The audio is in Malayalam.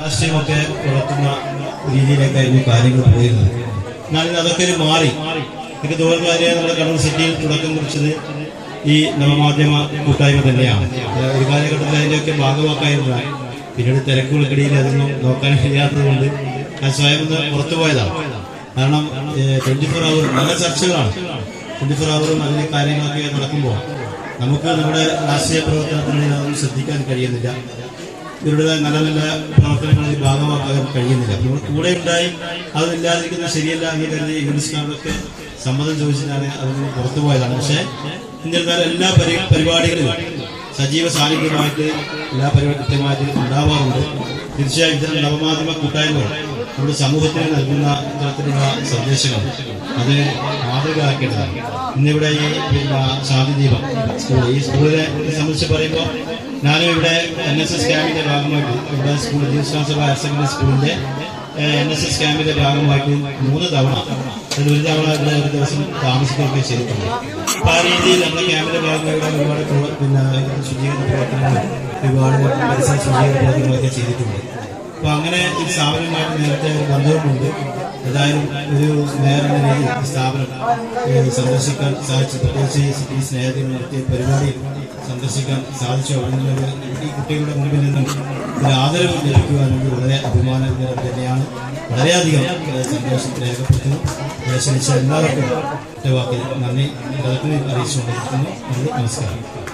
രാഷ്ട്രീയമൊക്കെ വളർത്തുന്ന രീതിയിലേക്കായിരുന്നു കാര്യങ്ങൾ പോയിരുന്നത്. എന്നാൽ അതൊക്കെ മാറി. എനിക്ക് തോന്നുന്ന കാര്യം നമ്മുടെ കണ്ണൂർ സിറ്റിയിൽ തുടക്കം കുറിച്ചത് ഈ നവമാധ്യമ കൂട്ടായ്മ തന്നെയാണ്. ഒരു കാലഘട്ടത്തിൽ അതിൻ്റെയൊക്കെ ഭാഗമാക്കായിരുന്ന പിന്നീട് തിരക്കുകൾക്കിടയിൽ അതൊന്നും നോക്കാൻ കഴിയാത്തത് കൊണ്ട് ഞാൻ സ്വയം ഒന്ന് പുറത്തു പോയതാണ്. കാരണം 24 hour നല്ല ചർച്ചകളാണ്. 24 hour അതിലെ കാര്യങ്ങളൊക്കെ നടക്കുമ്പോൾ നമുക്ക് നമ്മുടെ രാഷ്ട്രീയ പ്രവർത്തനത്തിനിടയിൽ അതൊന്നും ശ്രദ്ധിക്കാൻ കഴിയുന്നില്ല. ഇവരുടെ നല്ല നല്ല പ്രവർത്തനങ്ങളിൽ ഭാഗമാക്കാൻ കഴിയുന്നില്ല. നമ്മൾ കൂടെ ഉണ്ടായി അതില്ലാതിരിക്കുന്നത് ശരിയല്ല എന്ന് കരുതി യൂണിസ്കാർക്ക് സമ്മതം ചോദിച്ചിട്ടാണ് അതിന് പുറത്തു പോയതാണ്. പക്ഷേ എന്നിരുന്നാലും എല്ലാ പരിപാടികളിലും സജീവ സാന്നിധ്യമായിട്ട് എല്ലാ പരിപാടി കൃത്യമായിട്ട് ഉണ്ടാവാറുണ്ട്. തീർച്ചയായും ഇത്തരം നവമാധ്യമ കൂട്ടായ്മകൾ നമ്മുടെ സമൂഹത്തിന് നൽകുന്ന ഇത്തരത്തിലുള്ള സന്ദേശങ്ങൾ അത് മാതൃകയാക്കേണ്ടതാണ്. ഇന്നിവിടെ ഈ ശാന്തിദീപം സ്കൂൾ, ഈ സ്കൂളിനെ സംബന്ധിച്ച് പറയുമ്പോൾ ഞാനും ഇവിടെ NSS ക്യാമ്പിന്റെ ഭാഗമായിട്ട് ഇവിടെ സ്കൂൾ ജീവസഭ ഹയർ സെക്കൻഡറി സ്കൂളിന്റെ NSS ക്യാമ്പിന്റെ ഭാഗമായിട്ട് 3 തവണ, അതിൽ ഒരു തവണ ഇവിടെ ഒരു ദിവസം താമസിക്കുകയൊക്കെ ചെയ്തിട്ടുണ്ട്. അപ്പൊ ആ രീതിയിൽ നമ്മുടെ ക്യാമ്പിന്റെ ഭാഗമായിട്ട് ഒരുപാട് ശുചീകരണ പ്രവർത്തനങ്ങളും ഒരുപാട് പരിസര ശുചീകരണ പ്രവർത്തനങ്ങളൊക്കെ ചെയ്തിട്ടുണ്ട്. അപ്പൊ അങ്ങനെ ഈ സ്ഥാപനവുമായിട്ട് നേരത്തെ ബന്ധവുമുണ്ട്. ഏതായാലും ഒരു മേയർ എന്ന രീതിയിൽ സ്ഥാപനം സന്ദർശിക്കാൻ സാധിച്ചു. പ്രത്യേകിച്ച് ഈ സ്നേഹത്തിൽ നടത്തിയ പരിപാടി സന്ദർശിക്കാൻ സാധിച്ചു. അവിടെ ഈ കുട്ടികളുടെ മുമ്പിൽ നിന്നും ഒരു ആദരവ് ലഭിക്കുവാനും വളരെ അഭിമാനം തന്നെയാണ്. വളരെയധികം സന്തോഷം രേഖപ്പെടുത്തുന്നു. ക്ഷണിച്ച എല്ലാവർക്കും വാക്കിൽ നന്ദി അറിയിച്ചുകൊണ്ടിരിക്കുന്നു. നമസ്കാരം.